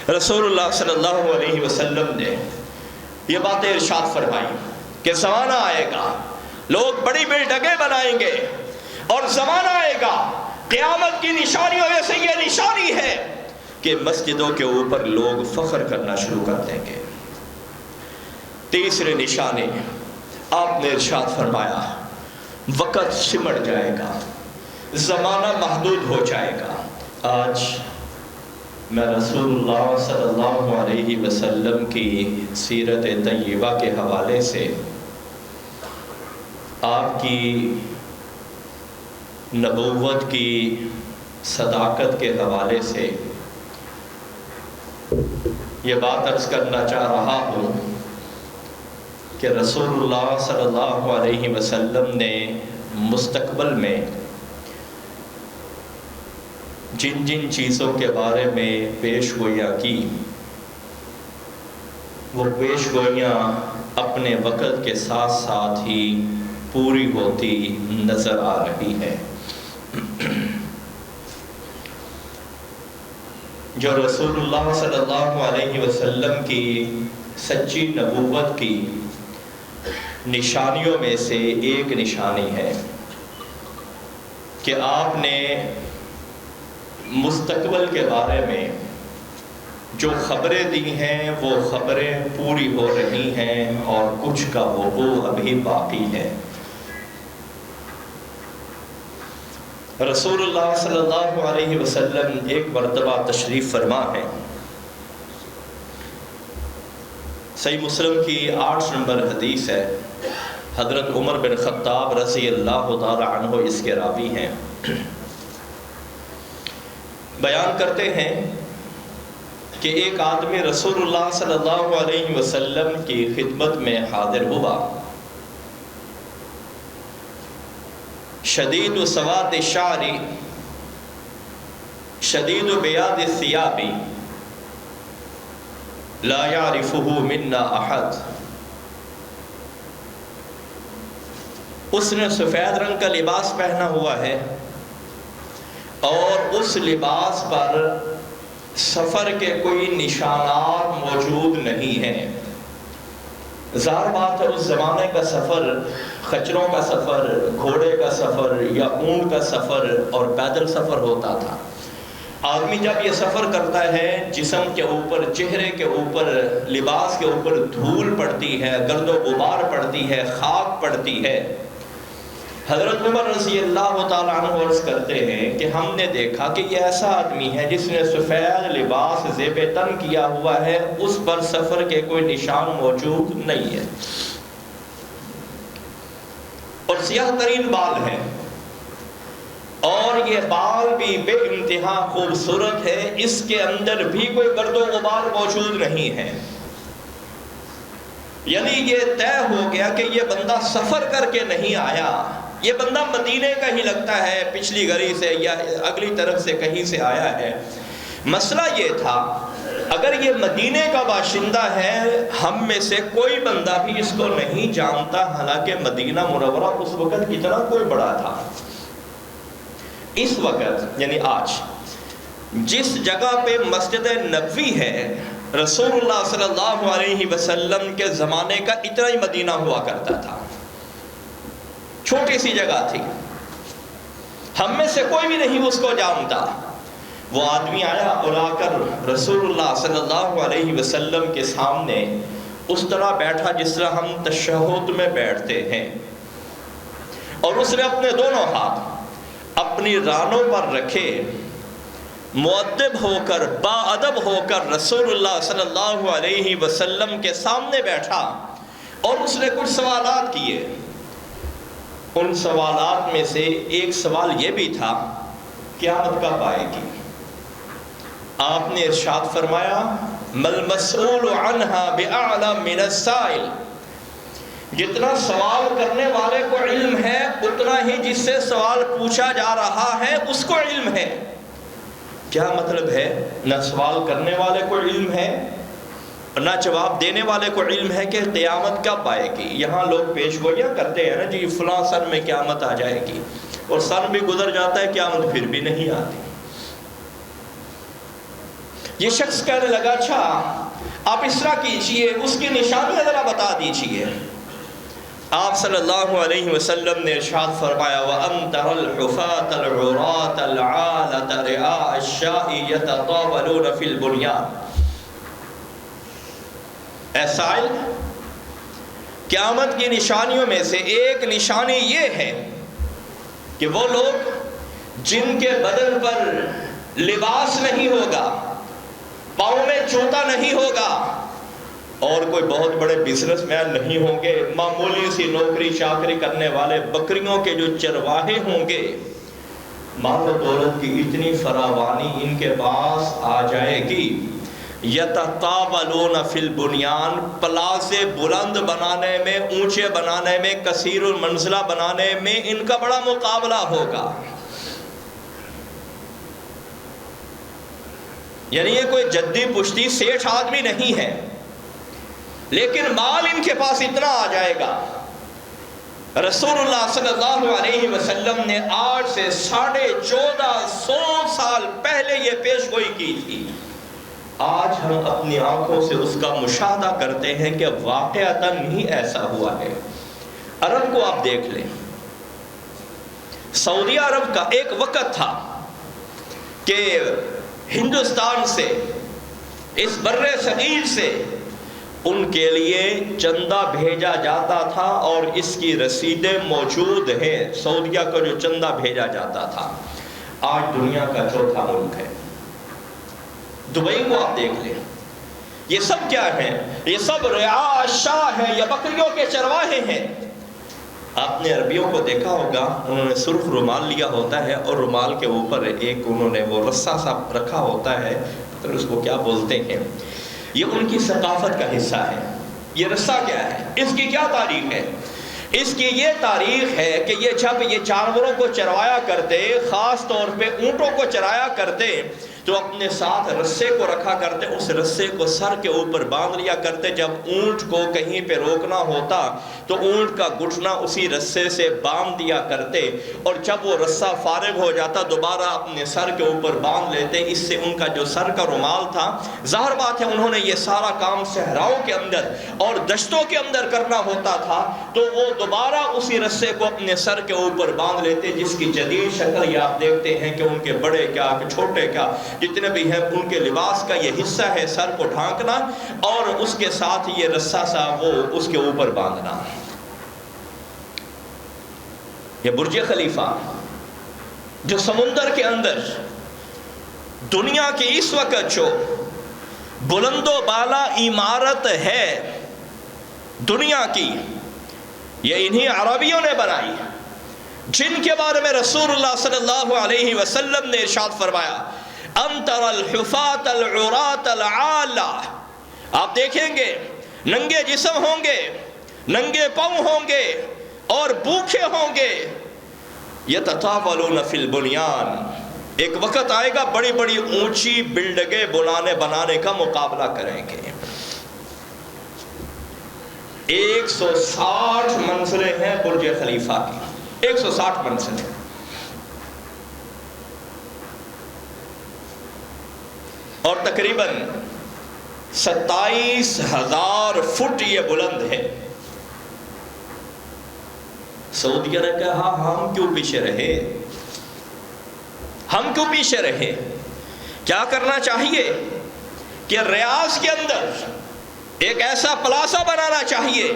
رسول اللہ صلی اللہ علیہ وسلم نے یہ باتیں ارشاد فرمائی کہ زمانہ آئے گا، لوگ بڑی بلڈنگیں بنائیں گے، اور زمانہ آئے گا قیامت کی نشانیوں میں سے یہ نشانی ہے کہ مسجدوں کے اوپر لوگ فخر کرنا شروع کر دیں گے۔ تیسرے نشانے آپ نے ارشاد فرمایا وقت سمٹ جائے گا، زمانہ محدود ہو جائے گا۔ آج میں رسول اللہ صلی اللہ علیہ وسلم کی سیرت طیبہ کے حوالے سے، آپ کی نبوت کی صداقت کے حوالے سے یہ بات عرض کرنا چاہ رہا ہوں کہ رسول اللہ صلی اللہ علیہ وسلم نے مستقبل میں جن جن چیزوں کے بارے میں پیش گوئیاں کی، وہ پیش گوئیاں اپنے وقت کے ساتھ ساتھ ہی پوری ہوتی نظر آ رہی ہے۔ جو رسول اللہ صلی اللہ علیہ وسلم کی سچی نبوت کی نشانیوں میں سے ایک نشانی ہے کہ آپ نے مستقبل کے بارے میں جو خبریں دی ہیں وہ خبریں پوری ہو رہی ہیں، اور کچھ کا وقوع ابھی باقی ہے۔ رسول اللہ صلی اللہ علیہ وسلم ایک مرتبہ تشریف فرما ہے، صحیح مسلم کی 8 نمبر حدیث ہے، حضرت عمر بن خطاب رضی اللہ تعالی عنہ اس کے راوی ہیں، بیان کرتے ہیں کہ ایک آدمی رسول اللہ صلی اللہ علیہ وسلم کی خدمت میں حاضر ہوا، شدید سواد الشعر شدید بیاض الثياب لا يعرفه منا احد۔ اس نے سفید رنگ کا لباس پہنا ہوا ہے، اور اس لباس پر سفر کے کوئی نشانات موجود نہیں ہیں۔ ظاہر بات ہے اس زمانے کا سفر خچروں کا سفر، گھوڑے کا سفر یا اونٹ کا سفر اور پیدل سفر ہوتا تھا۔ آدمی جب یہ سفر کرتا ہے، جسم کے اوپر، چہرے کے اوپر، لباس کے اوپر دھول پڑتی ہے، گرد و غبار پڑتی ہے، خاک پڑتی ہے۔ حضرت عمر رضی اللہ تعالیٰ عنہ عرض کرتے ہیں کہ ہم نے دیکھا کہ یہ ایسا آدمی ہے جس نے سفید لباس زیب تن کیا ہوا ہے، اس پر سفر کے کوئی نشان موجود نہیں ہے، اور سیاہ ترین بال ہیں، اور یہ بال بھی بے انتہا خوبصورت ہے، اس کے اندر بھی کوئی گرد و غبار موجود نہیں ہے۔ یعنی یہ طے ہو گیا کہ یہ بندہ سفر کر کے نہیں آیا، یہ بندہ مدینے کا ہی لگتا ہے، پچھلی گلی سے یا اگلی طرف سے کہیں سے آیا ہے۔ مسئلہ یہ تھا اگر یہ مدینے کا باشندہ ہے، ہم میں سے کوئی بندہ بھی اس کو نہیں جانتا، حالانکہ مدینہ منورہ اس وقت کتنا کوئی بڑا تھا۔ اس وقت یعنی آج جس جگہ پہ مسجد نبوی ہے، رسول اللہ صلی اللہ علیہ وسلم کے زمانے کا اتنا ہی مدینہ ہوا کرتا تھا، چھوٹی سی جگہ تھی، ہم میں سے کوئی بھی نہیں اس کو جانتا۔ وہ آدمی آیا اور آ کر رسول اللہ صلی اللہ علیہ وسلم کے سامنے اس طرح بیٹھا جس طرح ہم تشہد میں بیٹھتے ہیں، اور اس نے اپنے دونوں ہاتھ اپنی رانوں پر رکھے، مؤدب ہو کر، با ادب ہو کر رسول اللہ صلی اللہ علیہ وسلم کے سامنے بیٹھا، اور اس نے کچھ سوالات کیے۔ ان سوالات میں سے ایک سوال یہ بھی تھا قیامت کب آئے گی؟ آپ نے ارشاد فرمایا مل مسئول عنہا بأعلم من السائل، جتنا سوال کرنے والے کو علم ہے اتنا ہی جس سے سوال پوچھا جا رہا ہے اس کو علم ہے۔ کیا مطلب ہے؟ نہ سوال کرنے والے کو علم ہے نہ جواب دینے والے کو علم ہے کہ قیامت کب آئے گی۔ یہاں لوگ پیش گوئیاں کرتے ہیں نا جی فلاں سن میں قیامت آ جائے گی، اور سن بھی گزر جاتا ہے، قیامت پھر بھی نہیں آتی۔ یہ شخص کہنے لگا اچھا آپ اس طرح کیجئے، اس کی نشانیاں ذرا بتا دیجئے۔ آپ صلی اللہ علیہ وسلم نے ارشاد فرمایا وَأَن تَرَى الْحُفَاةَ الْعُرَاةَ الْعَالَةَ رِعَاءَ الشَّاءِ يَتَطَاوَلُونَ فِي الْبُنْيَانِ۔ اے سائل، قیامت کی نشانیوں میں سے ایک نشانی یہ ہے کہ وہ لوگ جن کے بدن پر لباس نہیں ہوگا، پاؤں میں جوتا نہیں ہوگا، اور کوئی بہت بڑے بزنس مین نہیں ہوں گے، معمولی سی نوکری چاکری کرنے والے بکریوں کے جو چرواہے ہوں گے، مال و دولت کی اتنی فراوانی ان کے پاس آ جائے گی، یتطاولون فی البنیان، پلازے بلند بنانے میں، اونچے بنانے میں، کثیر المنزلہ بنانے میں ان کا بڑا مقابلہ ہوگا۔ یعنی یہ کوئی جدی پشتی سیٹھ آدمی نہیں ہے، لیکن مال ان کے پاس اتنا آ جائے گا۔ رسول اللہ صلی اللہ علیہ وسلم نے آج سے 1450 سال پہلے یہ پیش گوئی کی تھی۔ آج ہم اپنی آنکھوں سے اس کا مشاہدہ کرتے ہیں کہ واقعتاً ہی ایسا ہوا ہے۔ عرب کو آپ دیکھ لیں، سعودی عرب کا ایک وقت تھا کہ ہندوستان سے، اس بر صغیر سے ان کے لیے چندہ بھیجا جاتا تھا، اور اس کی رسیدیں موجود ہیں۔ سعودیہ کو جو چندہ بھیجا جاتا تھا آج دنیا کا چوتھا ملک ہے۔ دبئی کو آپ دیکھ لیں، یہ سب کیا ہے؟ یہ سب رعاء الشاء ہے، یہ بکریوں کے چرواہے ہیں۔ آپ نے عربیوں کو دیکھا ہوگا، انہوں نے سرخ رومال لیا ہوتا ہے اور رومال کے اوپر ایک انہوں نے وہ رسہ سا رکھا ہوتا ہے، پتہ نہیں اس کو کیا بولتے ہیں۔ یہ ان کی ثقافت کا حصہ ہے۔ یہ رسہ کیا ہے؟ اس کی کیا تاریخ ہے؟ اس کی یہ تاریخ ہے کہ یہ جب یہ جانوروں کو چروایا کرتے، خاص طور پہ اونٹوں کو چرایا کرتے، تو اپنے ساتھ رسے کو رکھا کرتے، اس رسے کو سر کے اوپر باندھ لیا کرتے۔ جب اونٹ کو کہیں پہ روکنا ہوتا تو اونٹ کا گھٹنا اسی رسے سے باندھ دیا کرتے، اور جب وہ رسہ فارغ ہو جاتا دوبارہ اپنے سر کے اوپر باندھ لیتے۔ اس سے ان کا جو سر کا رومال تھا، ظاہر بات ہے انہوں نے یہ سارا کام صحراؤں کے اندر اور دشتوں کے اندر کرنا ہوتا تھا، تو وہ دوبارہ اسی رسے کو اپنے سر کے اوپر باندھ لیتے، جس کی جدید شکل یہ آپ دیکھتے ہیں کہ ان کے بڑے کیا کہ چھوٹے کیا جتنے بھی ہیں ان کے لباس کا یہ حصہ ہے سر کو ڈھانکنا، اور اس کے ساتھ یہ رسہ سا وہ اس کے اوپر باندھنا۔ یہ برج خلیفہ جو سمندر کے اندر دنیا کی اس وقت جو بلند و بالا عمارت ہے دنیا کی، یہ انہی عربیوں نے بنائی، جن کے بارے میں رسول اللہ صلی اللہ علیہ وسلم نے ارشاد فرمایا انتر الحفاة العراة العالة۔ آپ دیکھیں گے ننگے جسم ہوں گے، ننگے پاؤں ہوں گے اور بھوکے ہوں گے، یتطاولون فی البنیان۔ ایک وقت آئے گا بڑی بڑی اونچی بلڈنگیں بنانے کا مقابلہ کریں گے۔ 160 منزلیں ہیں برج خلیفہ کی، 160 منزلیں، اور تقریباً 27,000 فٹ یہ بلند ہے۔ سعودیہ نے کہا ہم کیوں پیچھے رہے، ہم کیوں پیچھے رہے؟ کیا کرنا چاہیے کہ ریاض کے اندر ایک ایسا پلازا بنانا چاہیے،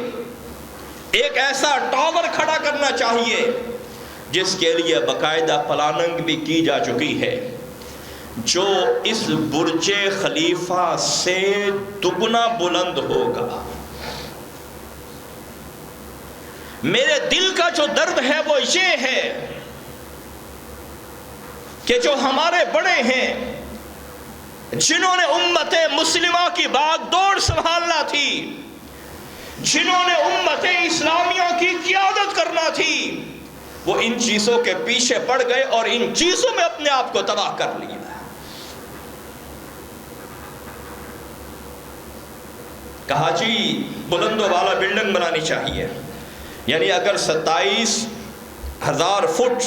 ایک ایسا ٹاور کھڑا کرنا چاہیے جس کے لیے باقاعدہ پلاننگ بھی کی جا چکی ہے، جو اس برج خلیفہ سے دگنا بلند ہوگا۔ میرے دل کا جو درد ہے وہ یہ ہے کہ جو ہمارے بڑے ہیں، جنہوں نے امت مسلمہ کی باغ دوڑ سنبھالنا تھی، جنہوں نے امت اسلامیہ کی قیادت کرنا تھی، وہ ان چیزوں کے پیچھے پڑ گئے اور ان چیزوں میں اپنے آپ کو تباہ کر لیا۔ کہا جی بلند و بالا بلڈنگ بنانی چاہیے، یعنی اگر 27,000 فٹ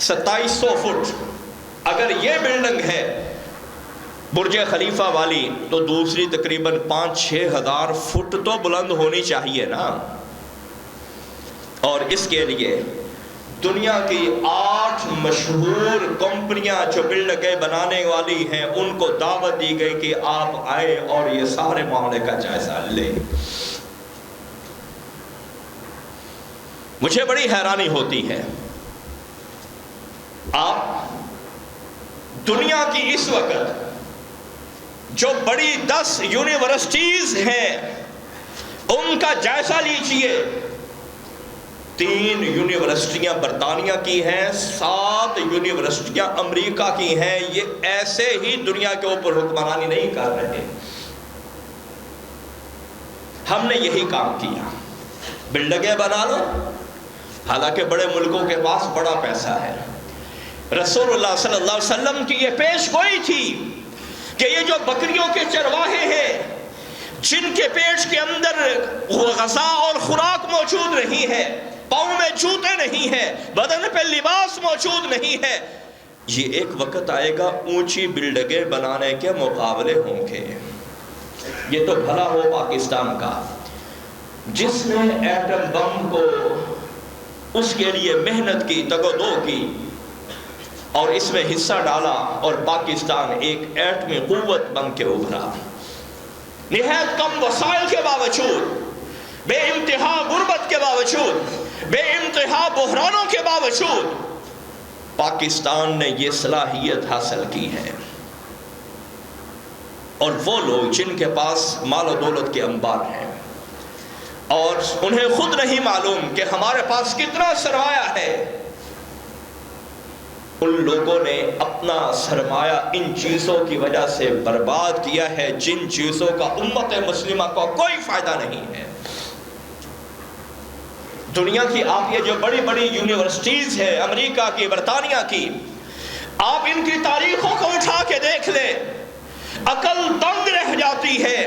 2700 فٹ اگر یہ بلڈنگ ہے برج خلیفہ والی تو دوسری تقریباً 5-6 ہزار فٹ تو بلند ہونی چاہیے نا. اور اس کے لیے دنیا کی 8 مشہور کمپنیاں جو بلڈنگیں بنانے والی ہیں ان کو دعوت دی گئی کہ آپ آئے اور یہ سارے معاملے کا جائزہ لیں. مجھے بڑی حیرانی ہوتی ہے، آپ دنیا کی اس وقت جو بڑی 10 یونیورسٹیز ہیں ان کا جائزہ لیجئے. 3 یونیورسٹیاں برطانیہ کی ہیں، 7 یونیورسٹیاں امریکہ کی ہیں. یہ ایسے ہی دنیا کے اوپر حکمرانی نہیں کر رہے. ہم نے یہی کام کیا، بلڈنگیں بنا لو. حالانکہ بڑے ملکوں کے پاس بڑا پیسہ ہے. رسول اللہ صلی اللہ علیہ وسلم کی یہ پیش گوئی تھی کہ یہ جو بکریوں کے چرواہے ہیں جن کے پیٹ کے اندر غذا اور خوراک موجود نہیں ہے، پاؤں میں جوتے نہیں ہیں، بدن پہ لباس موجود نہیں ہے، یہ ایک وقت آئے گا اونچی بلڈنگیں بنانے کے مقابلے ہوں گے. یہ تو بھلا ہو پاکستان کا جس نے ایٹم بم کو اس کے لیے محنت کی، تگ و دو کی اور اس میں حصہ ڈالا اور پاکستان ایک ایٹمی قوت بن کے ابھرا. نہایت کم وسائل کے باوجود، بے انتہا غربت کے باوجود، بے انتہا بحرانوں کے باوجود پاکستان نے یہ صلاحیت حاصل کی ہے. اور وہ لوگ جن کے پاس مال و دولت کے انبار ہیں اور انہیں خود نہیں معلوم کہ ہمارے پاس کتنا سرمایہ ہے، ان لوگوں نے اپنا سرمایہ ان چیزوں کی وجہ سے برباد کیا ہے جن چیزوں کا امت مسلمہ کو کوئی فائدہ نہیں ہے. دنیا کی آپ یہ جو بڑی بڑی یونیورسٹیز ہیں، امریکہ کی، برطانیہ کی، آپ ان کی تاریخوں کو اٹھا کے دیکھ لیں، عقل دنگ رہ جاتی ہے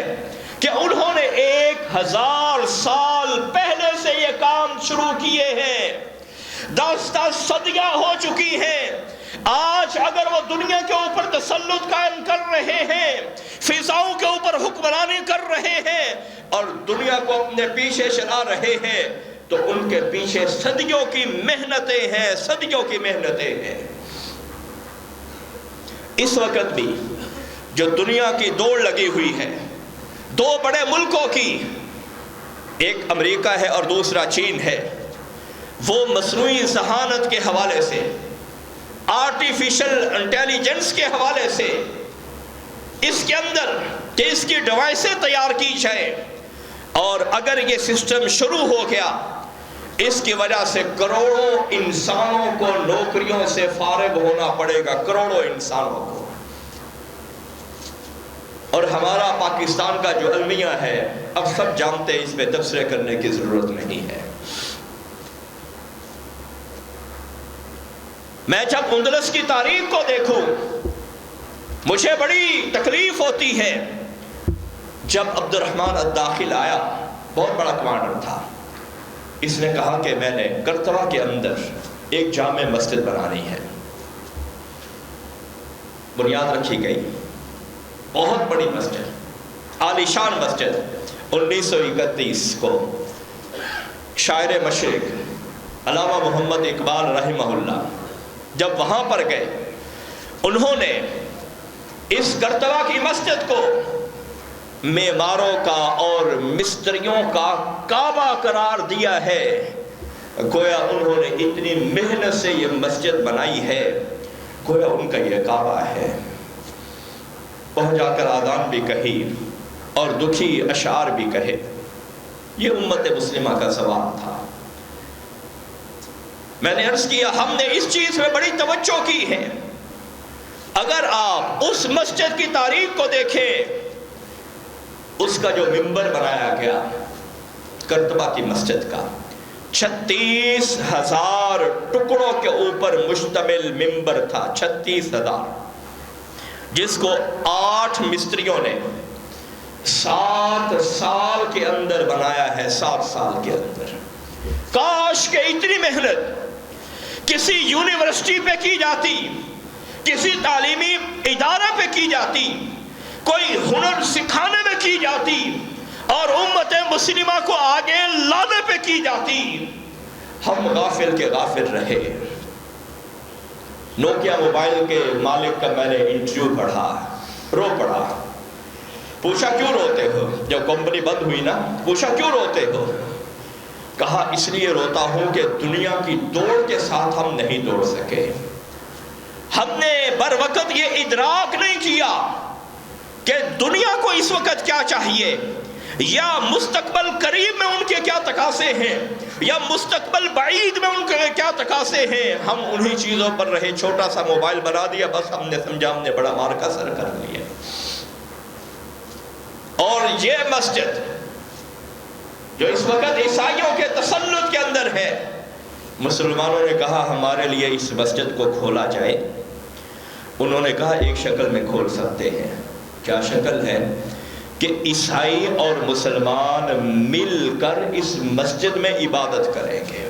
کہ انہوں نے 1000 سال پہلے سے یہ کام شروع کیے ہیں. 10 صدیاں ہو چکی ہیں. آج اگر وہ دنیا کے اوپر تسلط قائم کر رہے ہیں، فضاؤں کے اوپر حکمرانی کر رہے ہیں اور دنیا کو اپنے پیچھے چلا رہے ہیں، تو ان کے پیچھے صدیوں کی محنتیں ہیں، صدیوں کی محنتیں ہیں. اس وقت بھی جو دنیا کی دوڑ لگی ہوئی ہے 2 بڑے ملکوں کی، ایک امریکہ ہے اور دوسرا چین ہے، وہ مصنوعی ذہانت کے حوالے سے، آرٹیفیشل انٹیلیجنس کے حوالے سے اس کے اندر کہ اس کی ڈیوائسیں تیار کی جائیں، اور اگر یہ سسٹم شروع ہو گیا اس کی وجہ سے کروڑوں انسانوں کو نوکریوں سے فارغ ہونا پڑے گا، کروڑوں انسانوں کو. اور ہمارا پاکستان کا جو المیہ ہے اب سب جانتے ہیں، اس میں تبصرے کرنے کی ضرورت نہیں ہے. میں جب اندلس کی تاریخ کو دیکھوں مجھے بڑی تکلیف ہوتی ہے. جب عبد الرحمن الداخل آیا، بہت بڑا کمانڈر تھا، اس نے کہا کہ میں نے کرتوا کے اندر ایک جامع مسجد بنانی ہے. بنیاد رکھی گئی، بہت بڑی مسجد، عالی شان مسجد. 1931 کو شاعر مشرق علامہ محمد اقبال رحمہ اللہ جب وہاں پر گئے، انہوں نے اس کرتوا کی مسجد کو معماروں کا اور مستریوں کا کعبہ قرار دیا ہے. گویا انہوں نے اتنی محنت سے یہ مسجد بنائی ہے، گویا ان کا یہ کعبہ ہے. وہاں جا کر آذان بھی کہی اور دکھی اشعار بھی کہے. یہ امت مسلمہ کا سوال تھا. میں نے عرض کیا ہم نے اس چیز میں بڑی توجہ کی ہے. اگر آپ اس مسجد کی تاریخ کو دیکھیں، اس کا جو منبر بنایا گیا کرتبہ کی مسجد کا 36,000 ٹکڑوں کے اوپر مشتمل منبر تھا. 36,000، جس کو 8 مستریوں نے 7 سال کے اندر بنایا ہے. 7 سال کے اندر. کاش کہ اتنی محنت کسی یونیورسٹی پہ کی جاتی، کسی تعلیمی ادارے پہ کی جاتی، کوئی ہنر سکھانے میں کی جاتی اور امت مسلمہ کو آگے لانے پہ کی جاتی، ہم غافل کے غافل رہے۔ نوکیا موبائل کے مالک کا میں نے انٹرویو پڑھا، رو پڑا۔ پوچھا کیوں روتے ہو؟ جب کمپنی بند ہوئی نا، پوچھا کیوں روتے ہو؟ کہا اس لیے روتا ہوں کہ دنیا کی دوڑ کے ساتھ ہم نہیں دوڑ سکے۔ ہم نے بر وقت یہ ادراک نہیں کیا کہ دنیا کو اس وقت کیا چاہیے، یا مستقبل قریب میں ان کے کیا تقاضے ہیں، یا مستقبل بعید میں ان کے کیا تقاضے ہیں۔ ہم انہی چیزوں پر رہے، چھوٹا سا موبائل بنا دیا، بس ہم نے سمجھا ہم نے بڑا مارکا سر کر لیا۔ اور یہ مسجد جو اس وقت عیسائیوں کے تسلط کے اندر ہے، مسلمانوں نے کہا ہمارے لیے اس مسجد کو کھولا جائے۔ انہوں نے کہا ایک شکل میں کھول سکتے ہیں۔ کیا شکل ہے؟ کہ عیسائی اور مسلمان مل کر اس مسجد میں عبادت کریں گے،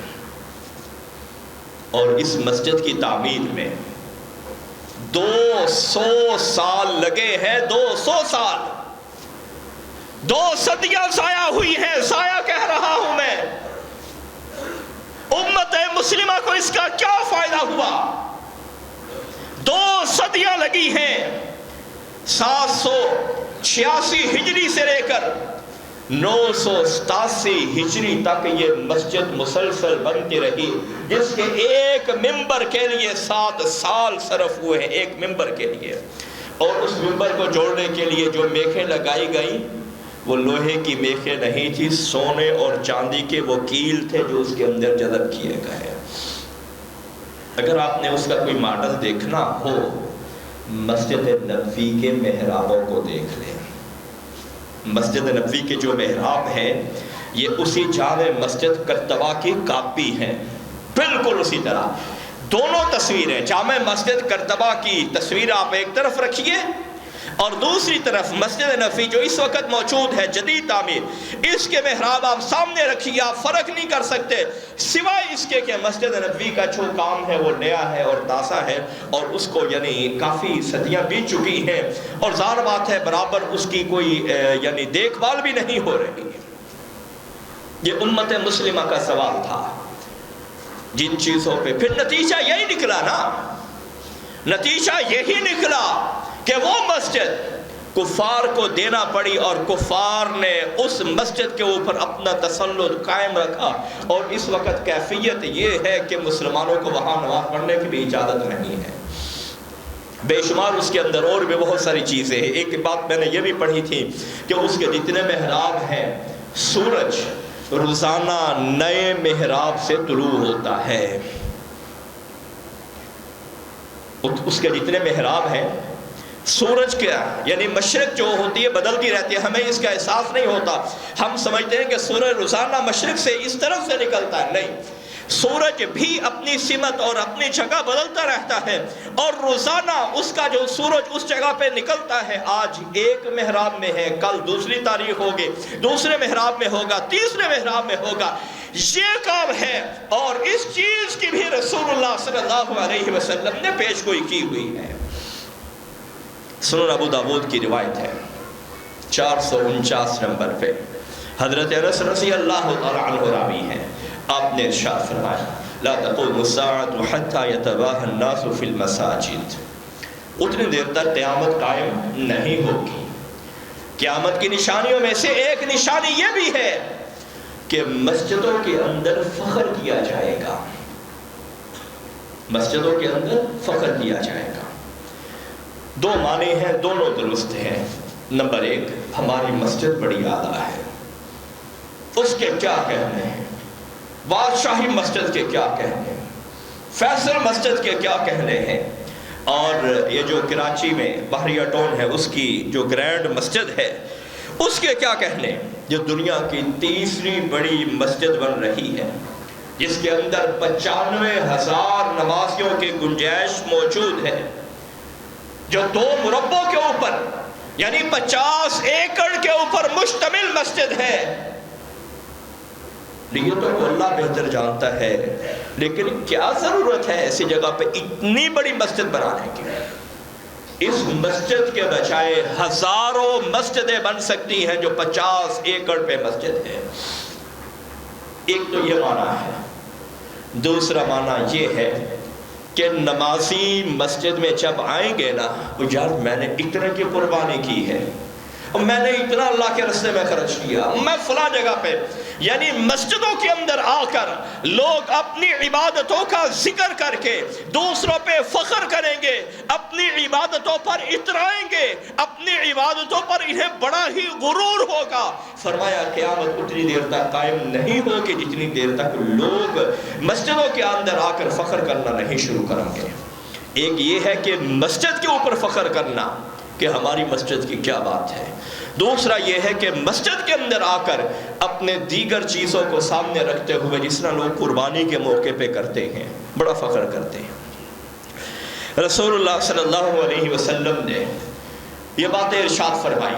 اور اس مسجد کی تعمیر میں 200 سال لگے ہیں، 200 سال، 2 صدیاں ضائع ہوئی ہیں۔ ضائع کہہ رہا ہوں میں، امت مسلمہ کو اس کا کیا فائدہ ہوا؟ 2 صدیاں لگی ہیں، 786 ہجری سے لے کر 987 ہجری تک یہ مسجد مسلسل بنتی رہی، جس کے ایک ممبر کے لیے 7 سال صرف ہوئے ہیں، ایک ممبر کے لیے۔ اور اس ممبر کو جوڑنے کے لیے جو میخیں لگائی گئی وہ لوہے کی میخیں نہیں تھی، سونے اور چاندی کے وہ کیل تھے جو اس کے اندر جذب کیے گئے۔ اگر آپ نے اس کا کوئی ماڈل دیکھنا ہو، مسجد نبوی کے محرابوں کو دیکھ لیں۔ مسجد نبوی کے جو محراب ہے یہ اسی جامع مسجد کرتبہ کی کاپی ہیں، بالکل اسی طرح۔ دونوں تصویریں، جامع مسجد کرتبہ کی تصویر آپ ایک طرف رکھیے اور دوسری طرف مسجد نبوی جو اس وقت موجود ہے جدید تعمیر، اس کے محراب آپ سامنے رکھیے، آپ فرق نہیں کر سکتے سوائے اس کے کہ مسجد نبوی کا جو کام ہے وہ نیا ہے اور تازہ ہے، اور اس کو یعنی کافی صدیاں بیت چکی ہیں، اور ظاہر بات ہے برابر اس کی کوئی یعنی دیکھ بھال بھی نہیں ہو رہی۔ یہ امت مسلمہ کا سوال تھا جن چیزوں پہ، پھر نتیجہ یہی نکلا نا، نتیجہ یہی نکلا کہ وہ مسجد کفار کو دینا پڑی، اور کفار نے اس مسجد کے اوپر اپنا تسلط قائم رکھا، اور اس وقت کیفیت یہ ہے کہ مسلمانوں کو وہاں نماز پڑھنے کی بھی اجازت نہیں ہے۔ بے شمار اس کے اندر اور بھی بہت ساری چیزیں ہیں۔ ایک بات میں نے یہ بھی پڑھی تھی کہ اس کے جتنے محراب ہیں، سورج روزانہ نئے محراب سے طلوع ہوتا ہے۔ اس کے جتنے محراب ہیں، سورج کیا یعنی مشرق جو ہوتی ہے بدلتی رہتی ہے، ہمیں اس کا احساس نہیں ہوتا۔ ہم سمجھتے ہیں کہ سورج روزانہ مشرق سے اس طرف سے نکلتا ہے، نہیں، سورج بھی اپنی سمت اور اپنی جگہ بدلتا رہتا ہے، اور روزانہ اس کا جو سورج اس جگہ پہ نکلتا ہے، آج ایک محراب میں ہے، کل دوسری تاریخ ہوگی، دوسرے محراب میں ہوگا، تیسرے محراب میں ہوگا۔ یہ کام ہے، اور اس چیز کی بھی رسول اللہ صلی اللہ علیہ وسلم نے پیش گوئی کی ہوئی ہے۔ سنن ابو داود کی روایت ہے 449 نمبر پہ، حضرت انس رضی اللہ تعالیٰ عنہ راوی ہیں، آپ نے ارشاد فرمایا لا تقوم الساعة حتى يتباهى الناس في المساجد، اتنی دیر تک قیامت قائم نہیں ہوگی۔ قیامت کی نشانیوں میں سے ایک نشانی یہ بھی ہے کہ مسجدوں کے اندر فخر کیا جائے گا، مسجدوں کے اندر فخر کیا جائے گا۔ دو معنی ہیں، دونوں درست ہیں۔ نمبر 1، ہماری مسجد بڑی اعلیٰ ہے، اس کے کیا کہنے ہیں، بادشاہی مسجد کے کیا کہنے ہیں، فیصل مسجد کے کیا کہنے ہیں، اور یہ جو کراچی میں بحریہ ٹون ہے اس کی جو گرینڈ مسجد ہے اس کے کیا کہنے، جو دنیا کی تیسری بڑی مسجد بن رہی ہے، جس کے اندر 95,000 نمازیوں کی گنجائش موجود ہے، جو 2 مربع کے اوپر یعنی 50 ایکڑ کے اوپر مشتمل مسجد ہے۔ یہ تو اللہ بہتر جانتا ہے، لیکن کیا ضرورت ہے ایسی جگہ پہ اتنی بڑی مسجد بنانے کی؟ اس مسجد کے بجائے ہزاروں مسجدیں بن سکتی ہیں جو 50 ایکڑ پہ مسجد ہے۔ ایک تو یہ معنی ہے۔ دوسرا معنی یہ ہے کہ نمازی مسجد میں جب آئیں گے نا، یار میں نے اتنے کی قربانی کی ہے، میں نے اتنا اللہ کے راستے میں خرچ کیا، میں فلاں جگہ پہ، یعنی مسجدوں کے اندر آ کر لوگ اپنی عبادتوں کا ذکر کر کے دوسروں پہ فخر کریں گے، اپنی عبادتوں پر اترائیں گے، اپنی عبادتوں پر انہیں بڑا ہی غرور ہوگا۔ فرمایا قیامت اتنی دیر تک قائم نہیں ہوگی جتنی دیر تک لوگ مسجدوں کے اندر آ کر فخر کرنا نہیں شروع کریں گے۔ ایک یہ ہے کہ مسجد کے اوپر فخر کرنا کہ ہماری مسجد کی کیا بات ہے، دوسرا یہ ہے کہ مسجد کے اندر آ کر اپنے دیگر چیزوں کو سامنے رکھتے ہوئے جس طرح لوگ قربانی کے موقع پہ کرتے ہیں بڑا فخر کرتے ہیں۔ رسول اللہ صلی اللہ علیہ وسلم نے یہ باتیں ارشاد فرمائی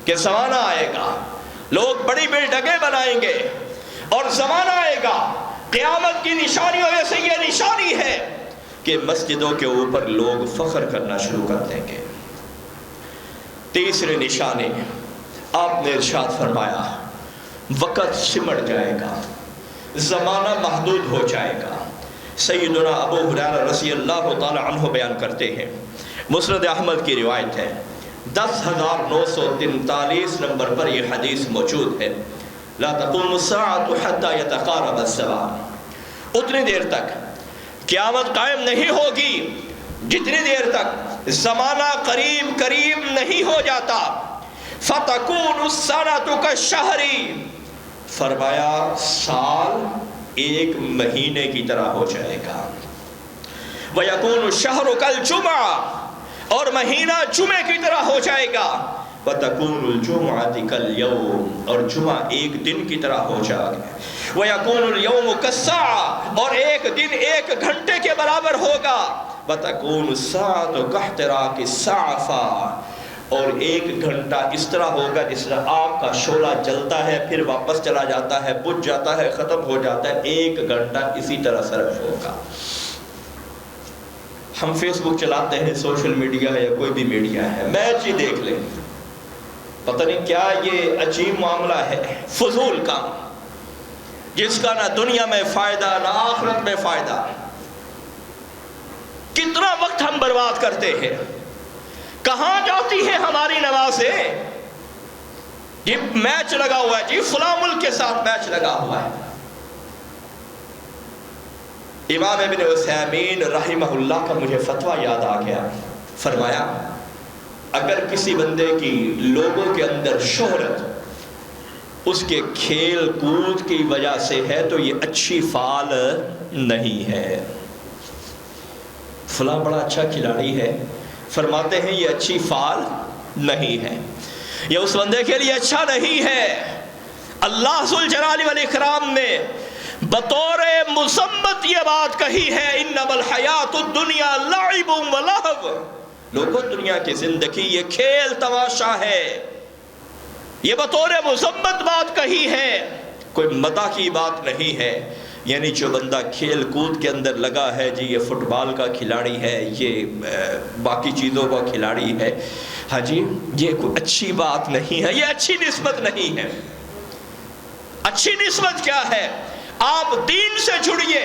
کہ زمانہ آئے گا، لوگ بڑی بلڈنگیں بنائیں گے، اور زمانہ آئے گا، قیامت کی نشانیوں میں سے یہ نشانی ہے کہ مسجدوں کے اوپر لوگ فخر کرنا شروع کر دیں گے۔ تیسرے نشانے آپ نے ارشاد فرمایا وقت سمٹ جائے گا، زمانہ محدود ہو جائے گا۔ سیدنا ابو ہریرہ رضی اللہ تعالی عنہ بیان کرتے ہیں، مسند احمد کی روایت ہے، 10,943 نمبر پر یہ حدیث موجود ہے، لا تقوم الساعة حتى يتقارب الزمان، اتنی دیر تک قیامت قائم نہیں ہوگی جتنی دیر تک زمانہ قریب قریب نہیں ہو جاتا۔ فَتَكُونُ السَّنَةُ كَالشَّهْرِ، فرمایا سال ایک مہینے کی طرح ہو جائے گا۔ وَيَكُونُ الشَّهْرُ كَالْجُمْعَةِ، اور مہینہ جمعے کی طرح ہو جائے گا۔ وَتَكُونُ الْجُمْعَةِ كَالْيَوْمِ، اور جمعہ ایک دن کی طرح ہو جائے گا۔ وَيَكُونُ الْيَوْمُ كَالسَّاعَةِ، اور ایک دن ایک گھنٹے کے برابر ہوگا۔ وَتَكُونُ السَّاعَةُ كَاحْتِرَاقِ الصَّعْفَةِ، اور ایک گھنٹہ اس طرح ہوگا جس طرح آگ کا شعلہ جلتا ہے پھر واپس چلا جاتا ہے، بجھ جاتا ہے، ختم ہو جاتا ہے، ایک گھنٹہ اسی طرح صرف ہوگا۔ ہم فیس بک چلاتے ہیں، سوشل میڈیا ہے یا کوئی بھی میڈیا ہے، میچ ہی دیکھ لیں، پتہ نہیں کیا یہ عجیب معاملہ ہے، فضول کام جس کا نہ دنیا میں فائدہ نہ آخرت میں فائدہ۔ کتنا وقت ہم برباد کرتے ہیں، کہاں جاتی ہے ہماری نمازیں؟ یہ میچ لگا ہوا ہے جی، فلاں ملک کے ساتھ میچ لگا ہوا ہے۔ امام ابن عثیمین رحمہ اللہ کا مجھے فتویٰ یاد آ گیا، فرمایا اگر کسی بندے کی لوگوں کے اندر شہرت اس کے کھیل کود کی وجہ سے ہے تو یہ اچھی فعال نہیں ہے۔ فلاں بڑا اچھا کھلاڑی ہے، فرماتے ہیں یہ اچھی فعال نہیں ہے، یہ اس بندے کے لیے اچھا نہیں ہے۔ اللہ ذوالجلال والاکرام نے بطور مذمت یہ بات کہی ہے، انما الحیات الدنیا لعب و لہو، لوگوں دنیا کی زندگی یہ کھیل تماشا ہے، یہ بطور مذمت بات کہی ہے، کوئی مدح کی بات نہیں ہے۔ یعنی جو بندہ کھیل کود کے اندر لگا ہے جی، یہ فٹ بال کا کھلاڑی ہے، یہ باقی چیزوں کا کھلاڑی ہے، ہاں جی یہ کوئی اچھی بات نہیں ہے، یہ اچھی نسبت نہیں ہے۔ اچھی نسبت کیا ہے؟ آپ دین سے جڑیے،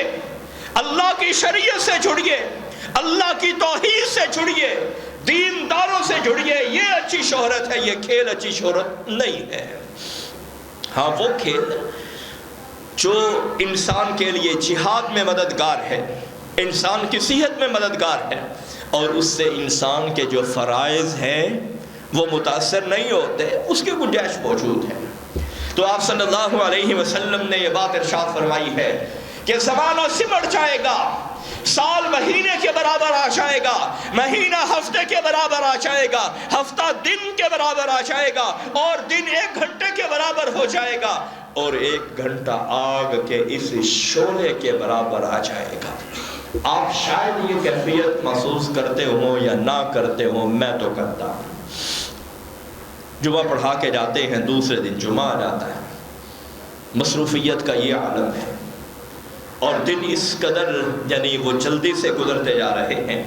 اللہ کی شریعت سے جڑیے، اللہ کی توحید سے جڑیے، دینداروں سے جڑیے، یہ اچھی شہرت ہے، یہ کھیل اچھی شہرت نہیں ہے۔ ہاں وہ کھیل جو انسان کے لیے جہاد میں مددگار ہے، انسان کی صحت میں مددگار ہے، اور اس سے انسان کے جو فرائض ہیں وہ متاثر نہیں ہوتے، اس کی گنجائش موجود ہے۔ تو آپ صلی اللہ علیہ وسلم نے یہ بات ارشاد فرمائی ہے کہ زمانہ سمٹ جائے گا، سال مہینے کے برابر آ جائے گا، مہینہ ہفتے کے برابر آ جائے گا، ہفتہ دن کے برابر آ جائے گا، اور دن ایک گھنٹے کے برابر ہو جائے گا، اور ایک گھنٹہ آگ کے اس شعلے کے برابر آ جائے گا۔ آپ شاید یہ کیفیت محسوس کرتے ہوں یا نہ کرتے ہوں، میں تو کرتا ہوں۔ جمعہ پڑھا کے جاتے ہیں، دوسرے دن جمعہ آ جاتا ہے، مصروفیت کا یہ عالم ہے، اور دن اس قدر یعنی وہ جلدی سے گزرتے جا رہے ہیں۔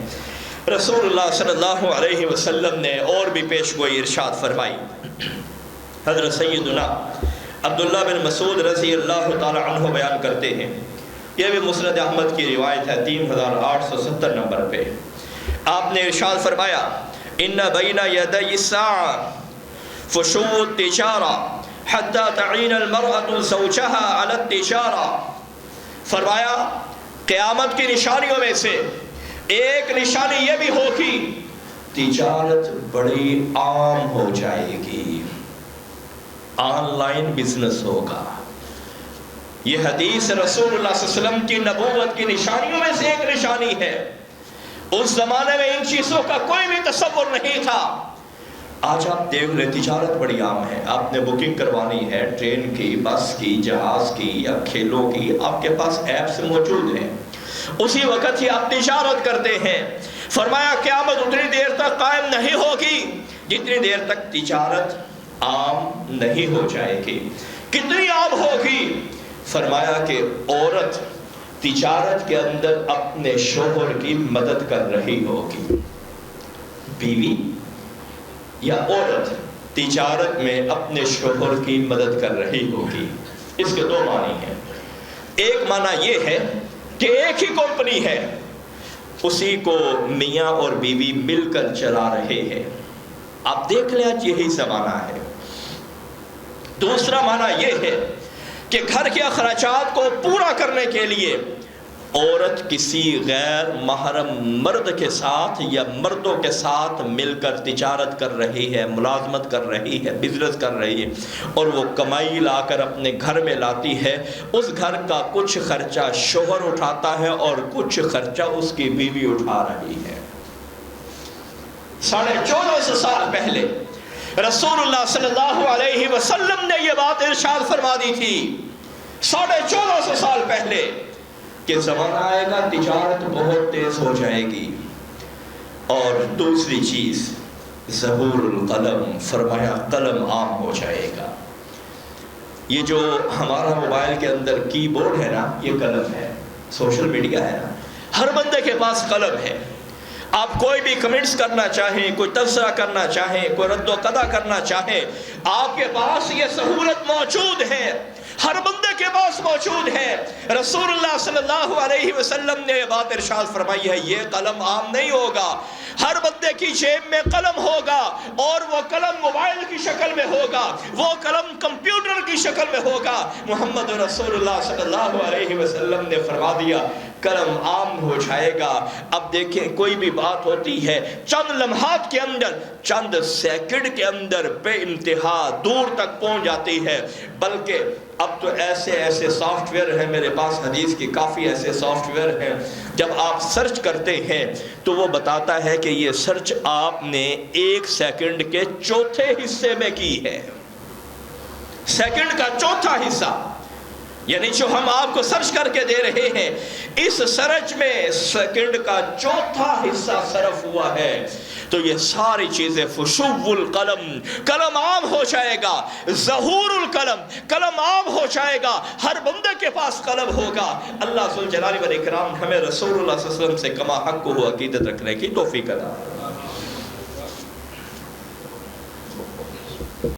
رسول اللہ صلی اللہ علیہ وسلم نے اور بھی پیش گوئی ارشاد فرمائی۔ حضرت سیدنا عبداللہ بن مسعود رضی اللہ تعالی عنہ بیان کرتے ہیں، یہ بھی مسند احمد کی روایت ہے 3870 نمبر پہ۔ آپ نے ارشاد فرمایا، ان بین یدی الساعۃ فشو التجارہ حتی تعین المرأة زوجها علی التجارہ۔ فرمایا قیامت کی نشانیوں میں سے ایک نشانی یہ بھی ہوگی، تجارت بڑی عام ہو جائے گی، آن لائن بزنس ہوگا۔ یہ حدیث رسول اللہ صلی اللہ علیہ وسلم کی نبوت کی نشانیوں میں سے ایک نشانی ہے۔ اس زمانے میں ان چیزوں کا کوئی بھی تصور نہیں تھا۔ آج آپ دیکھ لیں تجارت بڑی عام ہے، آپ نے بکنگ کروانی ہے ٹرین کی، بس کی، جہاز کی یا کھیلوں کی، آپ کے پاس ایپس موجود ہیں، اسی وقت ہی آپ تجارت کرتے ہیں۔ فرمایا قیامت اتنی دیر تک قائم نہیں ہوگی جتنی دیر تک تجارت عام نہیں ہو جائے گی۔ کتنی عام ہوگی؟ فرمایا کہ عورت تجارت کے اندر اپنے شوہر کی مدد کر رہی ہوگی، بیوی یا عورت تجارت میں اپنے شوہر کی مدد کر رہی ہوگی۔ اس کے دو معنی ہیں۔ ایک معنی یہ ہے کہ ایک ہی کمپنی ہے، اسی کو میاں اور بیوی مل کر چلا رہے ہیں۔ آپ دیکھ لیں آج یہی زمانہ ہے۔ دوسرا معنی یہ ہے کہ گھر کے اخراجات کو پورا کرنے کے لیے عورت کسی غیر محرم مرد کے ساتھ یا مردوں کے ساتھ مل کر تجارت کر رہی ہے، ملازمت کر رہی ہے، بزنس کر رہی ہے، اور وہ کمائی لا کر اپنے گھر میں لاتی ہے۔ اس گھر کا کچھ خرچہ شوہر اٹھاتا ہے اور کچھ خرچہ اس کی بیوی اٹھا رہی ہے۔ 1450 سال پہلے رسول اللہ صلی اللہ علیہ وسلم نے یہ بات ارشاد فرما دی تھی، 1450 سال پہلے، کہ زمانہ آئے گا تجارت بہت تیز ہو جائے گی۔ اور دوسری چیز ظہور القلم، فرمایا قلم عام ہو جائے گا۔ یہ جو ہمارا موبائل کے اندر کی بورڈ ہے نا، یہ قلم ہے، سوشل میڈیا ہے نا، ہر بندے کے پاس قلم ہے۔ آپ کوئی بھی کمنٹس کرنا چاہیں، کوئی تبصرہ کرنا چاہیں، کوئی رد و قضا کرنا چاہیں، آپ کے پاس یہ سہولت موجود ہے، ہر بندے کے پاس موجود ہے۔ رسول اللہ صلی اللہ علیہ وسلم نے یہ بات ارشاد فرمائی ہے، یہ قلم عام نہیں ہوگا، ہر بندے کی جیب میں قلم ہوگا، اور وہ قلم موبائل کی شکل میں ہوگا، وہ قلم کمپیوٹر کی شکل میں ہوگا۔ محمد رسول اللہ صلی اللہ علیہ وسلم نے فرما دیا قلم عام ہو جائے گا۔ اب دیکھیں کوئی بھی بات ہوتی ہے چند لمحات کے اندر، چند سیکنڈ کے اندر بے انتہا دور تک پہنچ جاتی ہے، بلکہ اب تو ایسے سافٹ ویئر ہیں میرے پاس، حدیث کی کافی ایسے سافٹ ویئر ہیں، جب آپ سرچ کرتے ہیں تو وہ بتاتا ہے کہ یہ سرچ آپ نے 1 سیکنڈ کے چوتھے حصے میں کی ہے، سیکنڈ کا چوتھا حصہ، یعنی جو ہم آپ کو سرچ کر کے دے رہے ہیں، اس سرچ میں سیکنڈ کا چوتھا حصہ صرف ہوا ہے۔ تو یہ ساری چیزیں فشو القلم، قلم عام ہو جائے گا، ظہور القلم، قلم عام ہو جائے گا، ہر بندے کے پاس قلم ہوگا۔ اللہ ذوالجلال والاکرام ہمیں رسول اللہ صلی اللہ علیہ وسلم سے کما حق کو عقیدت رکھنے کی توفیق عطا فرمائے۔